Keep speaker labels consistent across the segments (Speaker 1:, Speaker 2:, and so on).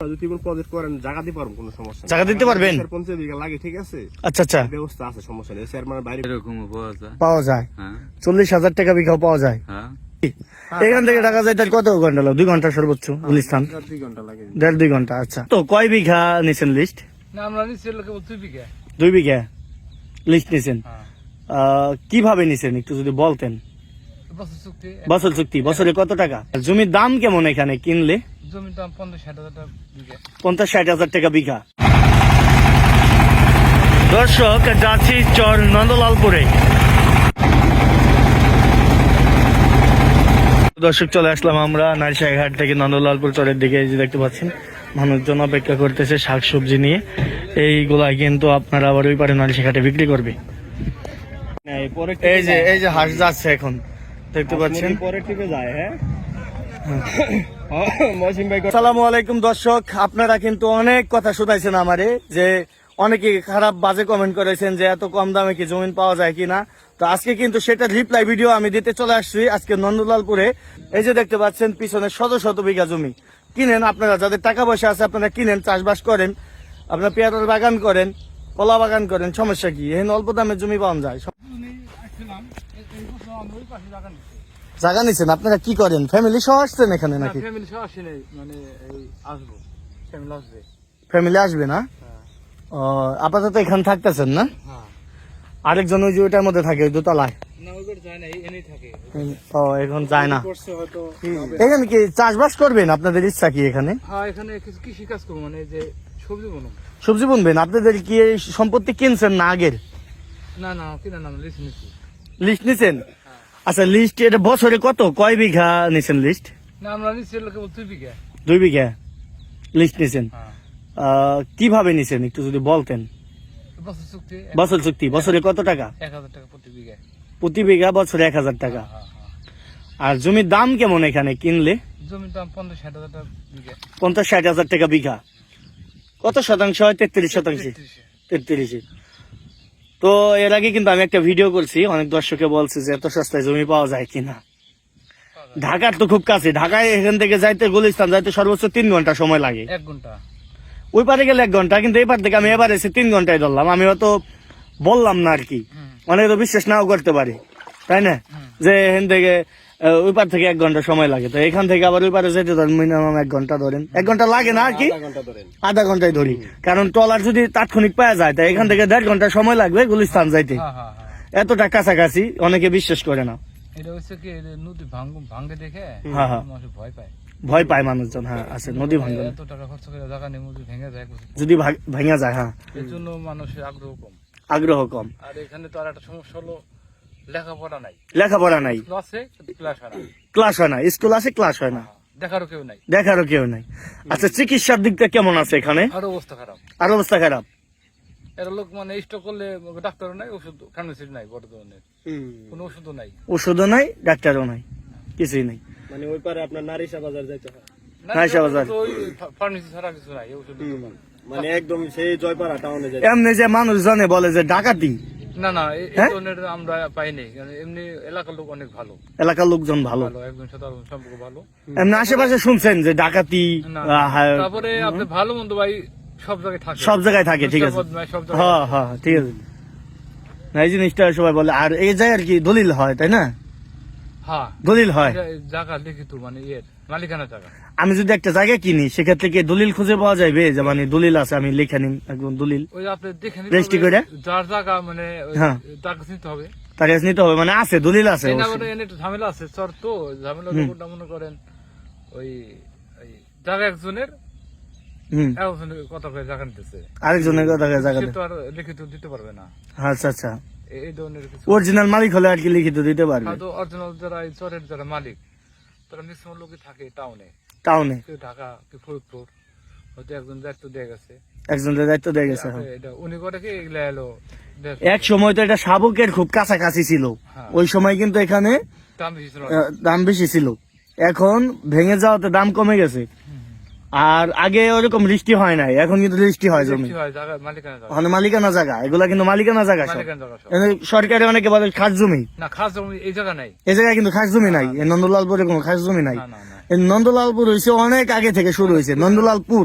Speaker 1: যদি কোনো প্রজেক্ট করেন জায়গা দিতে পারবেন, কোনো সমস্যা নেই।
Speaker 2: জায়গা দিতে পারবেন?
Speaker 1: 50 বিঘা লাগে, ঠিক আছে?
Speaker 2: আচ্ছা আচ্ছা,
Speaker 1: ব্যবস্থা আছে, সমস্যা নেই। স্যার মানে বাইরে
Speaker 3: এরকমও পাওয়া যায়।
Speaker 2: পাওয়া যায়।
Speaker 3: হ্যাঁ
Speaker 2: 40,000 টাকা বিঘাও পাওয়া যায়।
Speaker 3: হ্যাঁ
Speaker 2: এখান থেকে ঢাকা যায় তার কত ঘন্টা লাগে? 2 ঘন্টা সর্বোচ্চ গুলিস্তান।
Speaker 1: 2 ঘন্টা লাগে।
Speaker 2: 1.5-2 ঘন্টা। আচ্ছা, তো কয় বিঘা নিছেন লিস্ট?
Speaker 4: না আমরা নিচ্ছি লোকে 2 বিঘা।
Speaker 2: 2 বিঘা লিস্ট নিছেন।
Speaker 4: হ্যাঁ
Speaker 2: কিভাবে নিছেন একটু যদি বলতেন?
Speaker 4: বছর চুক্তি।
Speaker 2: বছর চুক্তি। বছরে কত টাকা? আর জমির দাম কেমন এখানে কিনলে?
Speaker 4: জমির দাম 50-60 হাজার টাকা বিঘা।
Speaker 2: 50-60 হাজার টাকা বিঘা। দর্শক, যাচ্ছি চর নন্দলালপুরে। দর্শক, চলে আসলাম আমরা নারিশাঘাট থেকে নন্দলালপুর চরের দিকে। এই যে দেখতে পাচ্ছেন মানুষজন অপেক্ষা করতেছে শাকসবজি নিয়ে। এইগুলা কিন্তু আপনারা আবার ওই পারে নারিশাঘাটে বিক্রি করবে। এই যে হাঁস যাচ্ছে এখন, দেখতে পাচ্ছেন।
Speaker 1: পরের টিপে যায়। হ্যাঁ
Speaker 2: আসসালামু আলাইকুম দর্শক, আপনারা কিন্তু অনেক কথা শুনাইছেন আমারে, যে অনেকে খারাপ বাজে কমেন্ট করেছেন যে এত কম দামে কি জমি পাওয়া যায় কিনা। তো আজকে কিন্তু সেটা রিপ্লাই ভিডিও আমি দিতে চলে আসছি আজকে নন্দলালপুরে। এই যে দেখতে পাচ্ছেন পিছনে শত শত বিঘা জমি কিনেন আপনারা, যাদের টাকা পয়সা আছে আপনারা কিনেন, চাষবাস করেন, আপনার পেয়ারার বাগান করেন, কলা বাগান করেন, সমস্যা কি? এখানে অল্প দামে জমি পাওয়া যায়। জায়গা নিছেন আপনারা, কি করেন? ফ্যামিলি সহ আসছেন এখানে নাকি?
Speaker 4: ফ্যামিলি সহ আসি নাই, মানে এই আসবো, ফ্যামিলি আসবে।
Speaker 2: ফ্যামিলি আসবে না? ও, আপাতত এখানে থাকতেছেন না?
Speaker 4: হ্যাঁ
Speaker 2: আরেকজন ওই যে ওইটার মধ্যে থাকে, ওই দোতলায়।
Speaker 4: না ওই করে যায় না, এনেই থাকে।
Speaker 2: ও, এখন যায় না।
Speaker 1: করছে হয়তো।
Speaker 2: এখানে কি চাষবাস করবেন? আপনাদের ইচ্ছা কি এখানে
Speaker 4: হ্যাঁ এখানে কিছু কৃষি কাজ করবো, মানে যে সবজি বনো।
Speaker 2: সবজি বুনবেন? আপনাদের কি এই সম্পত্তি কিনছেন না আগের?
Speaker 4: না না কিনা না, লিস্ট নিচ্ছি।
Speaker 2: লিস্ট নিছেন? আচ্ছা, লিস্ট এটা বছরে কত, কয় বিঘা নিছেন লিস্ট?
Speaker 4: না আমরা নিচ্ছি লোকে 2 বিঘা।
Speaker 2: 2 বিঘা লিস্ট নিছেন।
Speaker 4: হ্যাঁ
Speaker 2: কিভাবে নিছেন একটু যদি বলতেন?
Speaker 4: বছর চুক্তি।
Speaker 2: বছর চুক্তি। বছরে কত টাকা?
Speaker 4: 1000 টাকা প্রতি বিঘা।
Speaker 2: প্রতি বিঘা বছরে 1000 টাকা।
Speaker 4: হ্যাঁ হ্যাঁ।
Speaker 2: আর জমির দাম কেমন এখানে কিনলে?
Speaker 4: জমির দাম 50-60 হাজার টাকা বিঘা।
Speaker 2: 50-60 হাজার টাকা বিঘা। কত শতাংশ হয়? 33 শতাংশ। 33। তো এর আগে কিন্তু আমি একটা ভিডিও করছি, অনেক দর্শকে বলছে যে এত সস্তায় জমি পাওয়া যায় কিনা। ঢাকার তো খুব কাছে, ঢাকায় এখান থেকে যাইতে গুলিস্তান যাইতে সর্বোচ্চ 3 ঘন্টা সময় লাগে।
Speaker 4: 1 ঘন্টা।
Speaker 2: ওই পারে গেলে 1 ঘন্টা, কিন্তু এই পার থেকে আমি এবার এসে 3 ঘন্টায় ধরলাম। আমি অত বললাম না আর কি, অনেকে তো বিশ্বাস নাও করতে পারে, তাই না? যে এখান থেকে ওই পার থেকে 1 ঘন্টা সময় লাগে, তো এখান থেকে আবার ওই পারে যেতে ধরেন মিনিমাম 1 ঘন্টা ধরেন। 1 ঘন্টা লাগে না আর কি, আধা ঘন্টায় ধরি। কারণ ট্রলার যদি তাৎক্ষণিক পাওয়া যায়, তাই এখান থেকে 1.5 ঘন্টা সময় লাগবে গুলিস্তান যাইতে।
Speaker 4: হ্যাঁ হ্যাঁ হ্যাঁ।
Speaker 2: এতটা কাছাকাছি, অনেকে বিশ্বাস করে না।
Speaker 4: এটা হচ্ছে কি, নদী ভাঙ্গে দেখে
Speaker 2: হ্যাঁ হ্যাঁ,
Speaker 4: মানুষ ভয় পায়।
Speaker 2: ভয় পায় মানুষজন। হ্যাঁ আছে, নদী ভাঙ্গন
Speaker 4: এত টাকা খরচ করে জায়গা নিয়ে নদী ভেঙে যায়,
Speaker 2: যদি ভাঙা যায়, হ্যাঁ
Speaker 4: এর জন্য মানুষের আগ্রহ কম।
Speaker 2: আগ্রহ কম।
Speaker 4: আর এখানে তো আর একটা সমস্যা হলো, লেখাপড়া নাই।
Speaker 2: লেখাপড়া নাই,
Speaker 4: ক্লাসে ক্লাস হয় না,
Speaker 2: ক্লাস হয় না, স্কুল আছে ক্লাস হয় না,
Speaker 4: দেখারও কেউ নাই,
Speaker 2: দেখারও কেউ নাই। আচ্ছা, চিকিৎসার দিকটা কেমন আছে এখানে?
Speaker 4: আর অবস্থা খারাপ।
Speaker 2: আর অবস্থা খারাপ।
Speaker 4: এর লোক মানে স্টক করলে ডাক্তারও নাই, ওষুধ ফার্মেসি নাই, বড় ধরনের কোনো ওষুধও নাই।
Speaker 2: ওষুধও নাই, ডাক্তারও নাই, কিছুই নাই।
Speaker 1: মানে ওই পারে আপনার নারিশা বাজার যাইতে হয়।
Speaker 2: নারিশা বাজার।
Speaker 4: ওই ফার্মেসি ছাড়া কিছু নাই, ওষুধ দোকান।
Speaker 1: মানে একদম সেই জয়পাড়া টাউনে যায়।
Speaker 2: এমনি যে মানুষ জানে বলে যে ডাকাতি,
Speaker 4: না না এই
Speaker 2: হ্যাঁ?
Speaker 4: ধরনের আমরা পাইনি, কারণ এমনি এলাকার লোক অনেক ভালো,
Speaker 2: এলাকার লোকজন ভালো।
Speaker 4: ভালো একজন সাথে সম্পর্ক ভালো।
Speaker 2: এমনি আশেপাশে শুনছেন যে ডাকাতি?
Speaker 4: না,
Speaker 2: হ্যাঁ,
Speaker 4: তারপরে আপনি ভালো মন্দ ভাই সব জায়গায় থাকে,
Speaker 2: সব জায়গায় থাকে, ঠিক আছে।
Speaker 4: বদমাইশ সব জায়গায়
Speaker 2: হ্যাঁ হ্যাঁ, ঠিক আছে। না, এই জিনিসটা সবাই বলে। আর এই জায়গায় আর কি দলিল হয়, তাই না?
Speaker 4: হ্যাঁ
Speaker 2: দলিল হয়।
Speaker 4: এটা জায়গা লিখিত, মানে ইয়ের মালিকানা জায়গা।
Speaker 2: আমি যদি একটা জায়গা কিনি, সেক্ষেত্রে কি দলিল খুঁজে পাওয়া যাবে যে মানে দলিল আছে, আমি লেখা নিন একদম দলিল
Speaker 4: ওই যে আপনি দেখে নিতে
Speaker 2: রেজিস্ট্রি
Speaker 4: হবে,
Speaker 2: করে?
Speaker 4: যার জায়গা মানে ওই
Speaker 2: হ্যাঁ।
Speaker 4: তার কাছে নিতে হবে।
Speaker 2: তার কাছে নিতে হবে, মানে আছে, দলিল আছে
Speaker 4: এই না
Speaker 2: অবশ্যই।
Speaker 4: বলে এনে একটু ঝামেলা আছে, চর তো ঝামেলা কোনটা মনে করেন ওই ওই জায়গা একজনের
Speaker 2: হুম,
Speaker 4: একজনের কথা করে জায়গা নিতেছে,
Speaker 2: আরেকজনের কথা জায়গা
Speaker 4: সে
Speaker 2: দেয়।
Speaker 4: তো আর লিখিত দিতে পারবে না।
Speaker 2: আচ্ছা আচ্ছা,
Speaker 4: এই ধরনের কিছু।
Speaker 2: অরিজিনাল মালিক হলে আর কি লিখিত দিতে পারবে।
Speaker 4: হয়তো অরিজিনাল যারা এই চরের যারা মালিক, তারা ম্যাক্সিমাম লোকই থাকে টাউনে,
Speaker 2: টাউনে
Speaker 4: কেউ ঢাকা, কেউ ফরিদপুর, হয়তো একজন দায়িত্ব দেয়া গেছে।
Speaker 2: একজনের দায়িত্ব দিয়ে গেছে। হ্যাঁ।
Speaker 4: এটা উনি করে কি এগুলা এলো
Speaker 2: এক সময় তো এটা শাবকের খুব কাছাকাছি ছিল,
Speaker 4: হ্যাঁ।
Speaker 2: ওই সময় কিন্তু এখানে
Speaker 4: দাম বেশি ছিল।
Speaker 2: দাম বেশি ছিল। এখন ভেঙে যাওয়াতে দাম কমে গেছে। আর আগে ওরকম বৃষ্টি হয় নাই, এখন কিন্তু বৃষ্টি হয় জমি।
Speaker 4: বেশি হয় জায়গা মালিকানা জায়গা,
Speaker 2: ওখানে মালিকানা জায়গা, এগুলা কিন্তু মালিকানা জায়গা সব।
Speaker 4: মালিকানা জায়গা সব।
Speaker 2: এখানে সরকারি অনেকে বলে খাস জমি,
Speaker 4: না খাস জমি এই জায়গা নাই।
Speaker 2: এই জায়গায় কিন্তু খাস জমি নাই। এই নন্দলালপুরে কোনো খাস জমি নাই।
Speaker 4: না না না।
Speaker 2: এই নন্দলালপুর হয়েছে অনেক আগে থেকে শুরু হয়েছে। নন্দলালপুর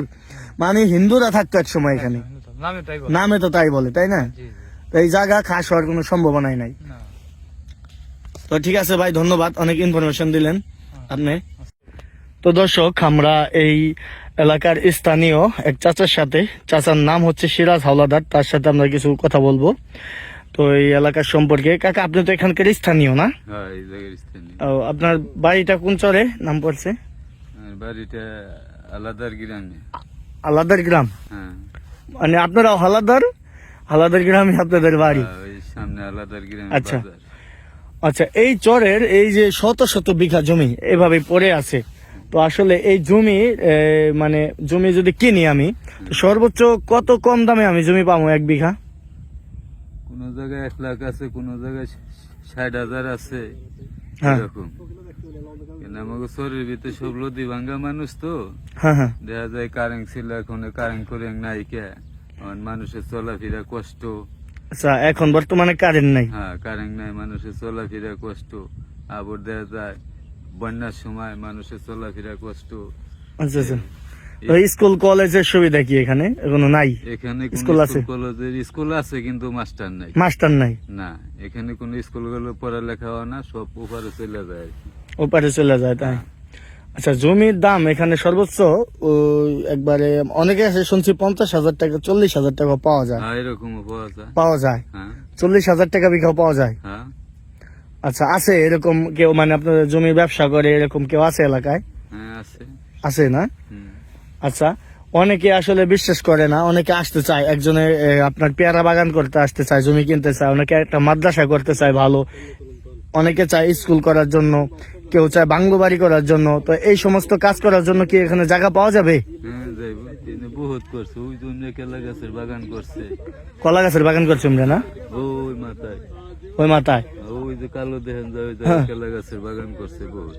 Speaker 2: মানে হিন্দুরা থাকতো এক সময় এখানে,
Speaker 4: নামে তাই বলে।
Speaker 2: নামে তো তাই বলে, তাই না?
Speaker 4: জি, জি।
Speaker 2: তো এই জায়গা খাস হওয়ার কোনো সম্ভাবনাই নাই।
Speaker 4: না।
Speaker 2: তো ঠিক আছে ভাই, ধন্যবাদ, অনেক ইনফরমেশন দিলেন আপনি। তো দর্শক, আমরা এই এলাকার স্থানীয় এক চাচার সাথে, চাচার নাম হচ্ছে সিরাজ হাওলাদার, তার সাথে আমরা কিছু কথা বলবো। তো এই এলাকার সম্পর্কে, কাকা আপনি তো এখানকার স্থানীয় না?
Speaker 3: হ্যাঁ, এই জায়গার স্থানীয়।
Speaker 2: ও, আপনার বাড়িটা কোন চরে নাম পড়ছে?
Speaker 3: আর বাড়িটা আলাদার গ্রামে।
Speaker 2: আলাদার গ্রাম,
Speaker 3: হ্যাঁ,
Speaker 2: মানে আপনারা হালাদার, হালাদার গ্রামে আপনাদের বাড়ি?
Speaker 3: ওই সামনে আলাদার গ্রামে
Speaker 2: আচ্ছা।
Speaker 3: বাজার।
Speaker 2: আচ্ছা, এই চরের এই যে শত শত বিঘা জমি এভাবে পড়ে আছে, তো আসলে এই জমি মানে জমি যদি কিনি আমি, তো সর্বোচ্চ কত কম দামে আমি জমি পাবো এক বিঘা?
Speaker 3: কোন জায়গায় 1 লাখ আছে, কোন জায়গায় 60,000 আছে,
Speaker 2: হ্যাঁ।
Speaker 3: এরকম। কিন্তু আমাকে শরীর ভিতরে সব লদি ভাঙ্গা মানুষ তো,
Speaker 2: হ্যাঁ হ্যাঁ,
Speaker 3: দেখা যায় কারেন্ট ছিল, এখন কারেন্ট করে নাই কে, এখন মানুষের চলাফেরা কষ্ট।
Speaker 2: আচ্ছা, এখন বর্তমানে কারেন্ট নাই।
Speaker 3: হ্যাঁ, কারেন্ট নাই, মানুষের চলাফেরা কষ্ট। আবার দেখা যায় বন্যার সময় মানুষের চলাফেরা কষ্ট।
Speaker 2: আচ্ছা আচ্ছা, তো স্কুল কলেজের সুবিধা কি এখানে এখনো নাই?
Speaker 3: এখানে
Speaker 2: স্কুল
Speaker 3: স্কুল
Speaker 2: আছে?
Speaker 3: কলেজের স্কুল আছে কিন্তু মাস্টার নাই।
Speaker 2: মাস্টার নাই?
Speaker 3: না, এখানে কোন স্কুলগুলো পড়ালেখা হয় না, সব উপরে চলে যায় আর কি।
Speaker 2: ওপারে চলে যায়, তাই? আচ্ছা, জমির দাম এখানে সর্বোচ্চ একবারে অনেকে আছে শুনছি 50,000 টাকা, 40,000 টাকা পাওয়া যায়।
Speaker 3: হ্যাঁ, এরকমও পাওয়া যায়।
Speaker 2: পাওয়া যায়
Speaker 3: হ্যাঁ,
Speaker 2: 40,000 টাকা বিঘাও পাওয়া যায়?
Speaker 3: হ্যাঁ,
Speaker 2: আচ্ছা, আছে এরকম কেউ, মানে আপনাদের জমি ব্যবসা করে এরকম কেউ আছে এলাকায়?
Speaker 3: হ্যাঁ, আছে।
Speaker 2: আছে না?
Speaker 3: হুম।
Speaker 2: আচ্ছা, অনেকে আসলে বিশ্বাস করে না, অনেকে আসতে চায়, একজনে আপনার পেয়ারা বাগান করতে আসতে চায়, জমি কিনতে চায়, অনেকে একটা মাদ্রাসা করতে চায় ভালো, অনেকে চায় স্কুল করার জন্য, কেউ চায় বাংলো বাড়ি করার জন্য। তো এই সমস্ত কাজ করার জন্য কি এখানে জায়গা পাওয়া যাবে?
Speaker 3: হ্যাঁ, যাইব। তিনি বহুত করছে, ওই জন্য কেলা গাছের বাগান করছে।
Speaker 2: কলা গাছের বাগান করছে আমরা না?
Speaker 3: ওই মাথায়,
Speaker 2: ওই মাথায়
Speaker 3: ওই যে কালো দেখেন যায়, ওই
Speaker 2: হ্যাঁ।
Speaker 3: কেলা গাছের বাগান করছে বহুত।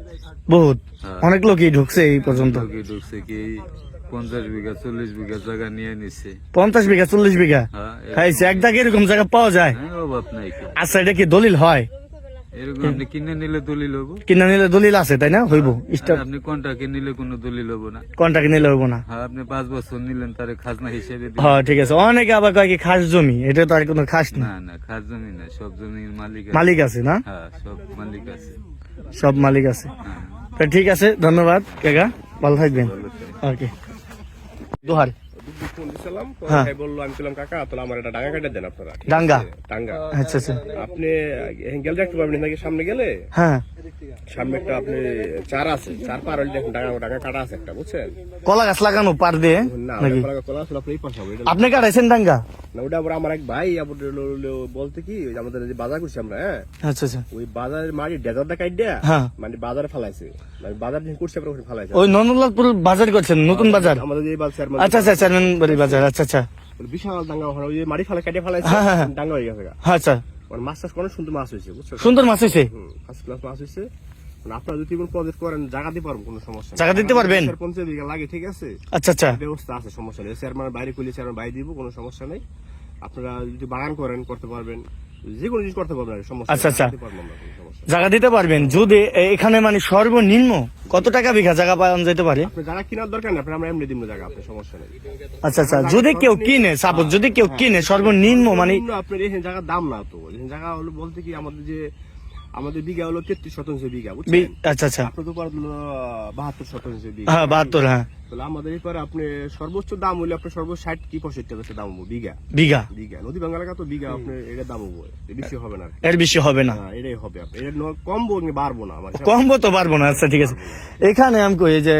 Speaker 2: বহুত,
Speaker 3: হ্যাঁ।
Speaker 2: অনেক লোকই ঢুকছে এই পর্যন্ত।
Speaker 3: লোকে ঢুকছে কি 50 বিঘা 40 বিঘা জায়গা নিয়ে নিছে।
Speaker 2: 50 বিঘা 40 বিঘা
Speaker 3: হ্যাঁ,
Speaker 2: খাইছে, এক দাগে এরকম জায়গা পাওয়া যায়?
Speaker 3: হ্যাঁ, অভাব নাই কি।
Speaker 2: আচ্ছা, এটা কি দলিল হয়?
Speaker 3: এরকম আপনি কিনে নিলে দলিল হবো।
Speaker 2: কিনা নিলে দলিল আছে, তাই না? হইব
Speaker 3: আর আপনি কন্ট্রাক্টে নিলে কোনো দলিল হবো না।
Speaker 2: কন্টাকে নিলে হইব না?
Speaker 3: হ্যাঁ, আপনি 5 বছর নিলেন, তার খাজনা হিসেবে দিবেন।
Speaker 2: হ্যাঁ, ঠিক আছে। অনেকে আবার কয় কি খাস জমি, এটা তো আর কোনো খাস না,
Speaker 3: না না, খাস জমি না, সব জমির মালিক আছে।
Speaker 2: মালিক আছে না?
Speaker 3: হ্যাঁ, সব মালিক আছে।
Speaker 2: সব মালিক আছে।
Speaker 3: হ্যাঁ,
Speaker 2: তো ঠিক আছে, ধন্যবাদ কাকা, ভালো থাকবেন। ওকে, দোহার।
Speaker 1: ফোন দিছিলাম, তো
Speaker 2: হ্যাঁ।
Speaker 1: ভাই বললো, আমি বললাম কাকা তাহলে আমার একটা ডাঙ্গা কেটে দেন আপনারা। ঠিক
Speaker 2: ডাঙ্গা?
Speaker 1: আছে? ডাঙ্গা
Speaker 2: আচ্ছা আচ্ছা,
Speaker 1: আপনি গেলে দেখতে পারবেন নাকি, সামনে গেলে
Speaker 2: হ্যাঁ।
Speaker 1: সামনে একটা আপনি চার আছে, চার পার হলে দেখুন ডাঙ্গা ডাঙ্গা কাটা আছে একটা, বুঝছেন?
Speaker 2: কলা গাছ লাগানো পার দিয়ে
Speaker 1: না,
Speaker 2: নাকি?
Speaker 1: ওটা কলা আসলে আপনি এই পাশে হবে, এটা
Speaker 2: আপনি কাটাইছেন ডাঙ্গা?
Speaker 1: না, ওটা আবার আমার এক ভাই আবার বলতে কি, ওই যে আমাদের যে বাজার করছি আমরা, হ্যাঁ,
Speaker 2: আচ্ছা আচ্ছা,
Speaker 1: ওই বাজারের মাটি ডেজারটা কাট দেয়া,
Speaker 2: হ্যাঁ।
Speaker 1: মানে বাজারে ফেলাইছে, মানে বাজার যখন করছে আপনার ওখানে ফেলাইছে।
Speaker 2: ওই নন্দলালপুর বাজার করছেন, নতুন বাজার?
Speaker 1: আমাদের যে বাজার
Speaker 2: আচ্ছা আচ্ছা, চেয়ারম্যান বাড়ি বাজার, আচ্ছা আচ্ছা,
Speaker 1: বিশাল ডাঙ্গা, ওখানে ওই যে মাটি ফেলা কাটে ফেলাইছে,
Speaker 2: হ্যাঁ, হ্যাঁ, হ্যাঁ।
Speaker 1: ডাঙ্গা হয়ে গেছে গা।
Speaker 2: আচ্ছা,
Speaker 1: মানে মাছ চাষ করেন, সুন্দর মাছ হয়েছে, বুঝছো?
Speaker 2: সুন্দর মাছ হয়েছে?
Speaker 1: ফার্স্ট ক্লাস মাছ হয়েছে। মানে আপনারা যদি কোনো প্রজেক্ট করেন, জায়গা দিতে পারবো, কোনো সমস্যা নেই।
Speaker 2: জায়গা দিতে পারবেন?
Speaker 1: 50 বিঘা লাগে, ঠিক আছে,
Speaker 2: আচ্ছা আচ্ছা,
Speaker 1: ব্যবস্থা আছে, সমস্যা নেই। চেয়ারম্যান বাইরে করলে চেয়ারম্যান বাইরে দিব, কোনো সমস্যা নেই। আপনারা যদি বাগান করেন করতে পারবেন, যে কোনো জিনিস করতে পারবেন, সমস্যা নেই।
Speaker 2: আচ্ছা, আচ্ছা।
Speaker 1: দিতে পারবো আমরা, কোনো সমস্যা নেই।
Speaker 2: জায়গা দিতে পারবেন যদি এখানে মানে সর্বনিম্ন কত টাকা বিঘা জায়গা পাওয়া যেতে পারে?
Speaker 1: আপনি জায়গা কেনার দরকার নেই, আপনার আমরা এমনি দিব জায়গা, আপনার সমস্যা নেই।
Speaker 2: আচ্ছা আচ্ছা, যদি কেউ কিনে, সাপোজ যদি কেউ কিনে, সর্বনিম্ন মানে
Speaker 1: সর্বনিম্ন আপনার এখানে জায়গার দাম না তো, এখানে জায়গা হলো বলতে কি, আমাদের বিঘা হলো 33 বিঘা, বুঝছেন?
Speaker 2: আচ্ছা আচ্ছা,
Speaker 1: আপনার তো পার 72 বিঘা।
Speaker 2: হ্যাঁ 72, হ্যাঁ
Speaker 1: তাহলে আমাদের এরপরে আপনি সর্বোচ্চ দাম হলে আপনার সর্বোচ্চ 60 কি 65 টাকা দাম হবো বিঘা।
Speaker 2: বিঘা?
Speaker 1: বিঘা নদী বাংলা এলাকা তো বিঘা আপনার এটা দাম হবো, এর বেশি হবে না।
Speaker 2: এর বেশি হবে না?
Speaker 1: হ্যাঁ, এটাই হবে আপনার, এটা কমবো কি বাড়বো না আমার।
Speaker 2: কমবো তো পারবো না। আচ্ছা ঠিক আছে, এখানে আমি কই যে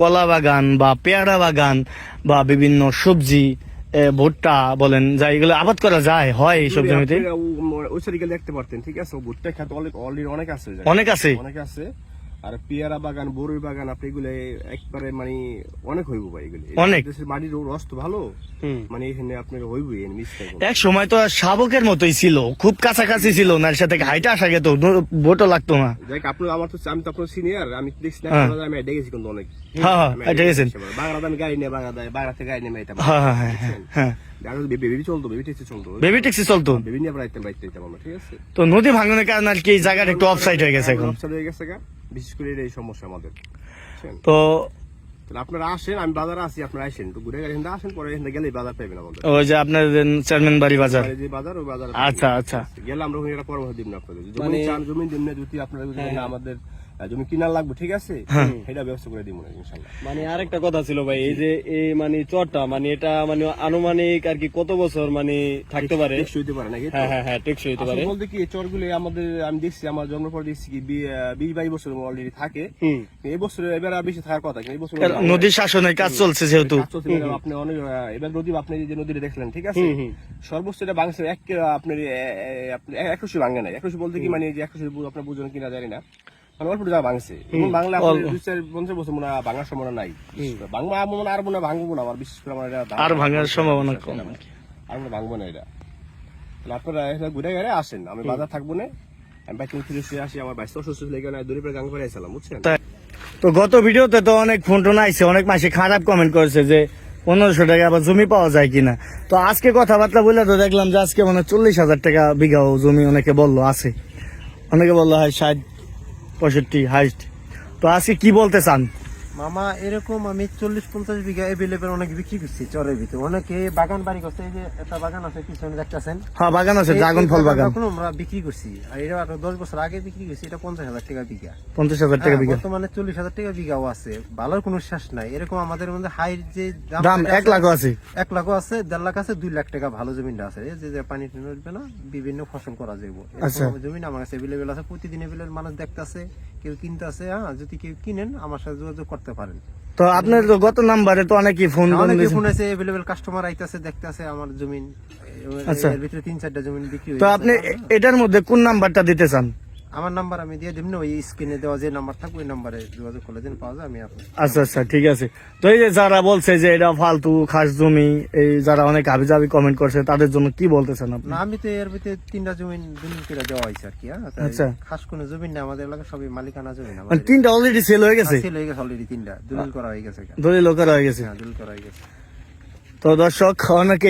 Speaker 2: কলা বাগান বা পেয়ারা বাগান বা বিভিন্ন সবজি, ভুট্টা বলেন, যা এগুলো আবাদ করা যায়, হয় এইসব জমিতে?
Speaker 1: ওই সাইডে দেখতে পারতেন, ঠিক আছে, ভুট্টা খেত অলরেডি অনেক আছে,
Speaker 2: অনেক আছে?
Speaker 1: অনেক আছে। আর পেয়ারা বাগান, বড়ই বাগান, আপনি এগুলো একবারে মানে অনেক হইব ভাই, এগুলো
Speaker 2: অনেক।
Speaker 1: দেশের মাটির রস তো ভালো, মানে এখানে আপনার হইব মিস্টেক।
Speaker 2: এক সময় তো শাবকের মতোই ছিল, খুব কাছাকাছি ছিল না, এর সাথে হাইটা আসা গেত, ভোটও লাগতো না।
Speaker 1: দেখ আপনার, আমার তো আমি তো আপনার সিনিয়র, আমি দেখছি না,
Speaker 2: হ্যাঁ।
Speaker 1: আমি দেখেছি কিন্তু অনেক।
Speaker 2: হ্যাঁ হ্যাঁ, এটা গেছেন?
Speaker 1: বাংলাদেশ আমি গাড়ি নিয়ে বাংলাতে গাড়ি নিয়ে এটা
Speaker 2: হ্যাঁ হ্যাঁ হ্যাঁ হ্যাঁ হ্যাঁ,
Speaker 1: বেবি চলতো, বেবি ট্যাক্সি চলতো,
Speaker 2: বেবি ট্যাক্সি চলতো,
Speaker 1: বেবি নিয়ে বাইতে আমরা, ঠিক আছে।
Speaker 2: তো নদী ভাঙনের কারণে আর কি এই জায়গাটা একটু অফসাইড হয়ে গেছে এখন।
Speaker 1: অফসাইড হয়ে গেছে গা, বিশেষ করে এই সমস্যা আমাদের, বুঝছেন?
Speaker 2: তো
Speaker 1: তাহলে আপনারা আসেন, আমি বাজারে আছি, আপনারা আসেন একটু ঘুরে এখানে আসেন, পরে এখানে গেলেই বাজার পাইবেন আমাদের।
Speaker 2: ওই যে আপনার চেয়ারম্যান বাড়ি বাজার।
Speaker 1: বাড়ির যে বাজার, ওই বাজারে
Speaker 2: আচ্ছা আচ্ছা।
Speaker 1: গেলে আমরা ওখানে একটা পরামর্শ দিব না আপনাদের। জমি চান, জমি দিন না, যদি আপনারা যদি না আমাদের জমি কিনার লাগবে, ঠিক আছে, সেটা ব্যবস্থা করে দিব না ইনশাআল্লাহ।
Speaker 5: মানে আরেকটা কথা ছিল ভাই, এই যে এই মানে চরটা মানে এটা মানে আনুমানিক আর কি কত বছর মানে থাকতে পারে?
Speaker 1: টেকসই হইতে পারে নাকি?
Speaker 5: হ্যাঁ হ্যাঁ হ্যাঁ, টেকসই হতে পারে।
Speaker 1: আসলে বলতে কি, চরগুলো আমাদের আমি দেখছি, আমার জন্মের পর দেখছি কি 20-22 বছর অলরেডি থাকে। এই বছরে এবার আর বেশি থাকার কথা, এই বছর
Speaker 2: নদী শাসনের কাজ চলছে যেহেতু।
Speaker 1: কাজ চলছে, আপনি অনেক এবার নদী, আপনি যে নদীটা দেখলেন, ঠিক আছে, সর্বোচ্চ এটা বাংলাদেশে আপনার 21 ভাঙে নাই। 21 বলতে কি মানে যে 21 আপনার বুঝুন কিনা জানি না, মানে অল্প জায়গা ভাঙছে। এবং বাংলা আপনার 2-4-50 বছর মনে হয় ভাঙার সম্ভাবনা নাই। বাংলা মনে আর মনে ভাঙবো না, আমার বিশেষ করে আমার এটা
Speaker 2: আর ভাঙার সম্ভাবনা কম।
Speaker 1: আর মনে ভাঙবো না এটা। তাহলে আপনারা এখানে ঘুরে ঘুরে আসেন, আমি বাজার থাকবো না, আমি বাইক ফিরে আসি। আমার বাইক অসুস্থ লেগে না, দূরে গাং করে আসলাম, বুঝছেন।
Speaker 2: তো গত ভিডিওতে তো অনেক ফোন টোন আইছে, অনেক মাসে খারাপ কমেন্ট করেছে যে 1500 টাকা আবার জমি পাওয়া যায় কিনা। তো আজকে কথাবার্তা বলে তো দেখলাম যে আজকে মানে 40,000 টাকা বিঘাও জমি অনেকে বললো আছে, অনেকে বললো হয় 60-65 হাইস্ট। তো আজকে কি বলতে চান?
Speaker 6: মামা এরকম আমি 40-50 বিঘা এভেলেবেল অনেক বিক্রি করছি চরের ভিতরে। অনেকে বাগান বাড়ি করছে, এই যে একটা বাগান আছে পিছনে দেখতেছেন,
Speaker 2: হ্যাঁ বাগান আছে, ড্রাগন ফল বাগান।
Speaker 6: আমরা বিক্রি করছি, আর এটা 10 বছর আগে বিক্রি করছি, এটা 50,000 টাকা বিঘা।
Speaker 2: 50,000 টাকা বিঘা,
Speaker 6: বর্তমানে 40,000 টাকা বিঘাও আছে। ভালোর কোনো শেষ নাই। এরকম আমাদের মধ্যে হাই যে
Speaker 2: দাম 1 লাখও আছে,
Speaker 6: 1 লাখও আছে, 1.5 লাখ আছে, 2 লাখ টাকা ভালো জমিটা আছে, এই যে পানি টানি উঠবে না, বিভিন্ন ফসল করা যাবে। জমি আমার কাছে এভেলেবেল আছে, প্রতিদিন এভেলেবেল মানুষ দেখতে আছে, কেউ কিনতে আছে। হ্যাঁ, যদি কেউ কিনেন আমার সাথে যোগাযোগ করতে পারেন।
Speaker 2: তো আপনার তো গত নাম্বারে তো অনেকেই ফোন
Speaker 6: ফোন আছে, এভেলেবেল কাস্টমার আইতাছে, দেখতে আছে আমার জমিন।
Speaker 2: আচ্ছা,
Speaker 6: এর ভিতরে 3-4টা জমিন বিক্রি
Speaker 2: তো
Speaker 6: হয়েছে।
Speaker 2: আপনি এটার মধ্যে কোন নাম্বারটা দিতে চান?
Speaker 6: আমার নাম্বার আমি দিয়ে দিব না, ওই স্ক্রিনে দেওয়া যে নাম্বার থাকবে ওই নাম্বারে যোগাযোগ করলে দিন পাওয়া যায়। আমি আপনার
Speaker 2: আচ্ছা আচ্ছা, ঠিক আছে। তো এই যে যারা বলছে যে এটা ফালতু খাস জমি, এই যারা অনেক হাবিজাবি কমেন্ট করছে, তাদের জন্য কি বলতেছেন আপনি?
Speaker 6: না, আমি তো এর ভিতরে 3টা জমিন দলিল করে দেওয়া হয়েছে আর কি।
Speaker 2: আচ্ছা,
Speaker 6: খাস কোনো জমিন না, আমাদের এলাকা সবই মালিকানা জমি।
Speaker 2: মানে 3টা অলরেডি সেল হয়ে গেছে,
Speaker 6: সেল হয়ে গেছে অলরেডি, 3টা দলিল করা হয়ে গেছে।
Speaker 2: দলিল করা হয়ে গেছে।
Speaker 6: হ্যাঁ, দলিল করা হয়ে গেছে।
Speaker 2: তো দর্শক, অনেকে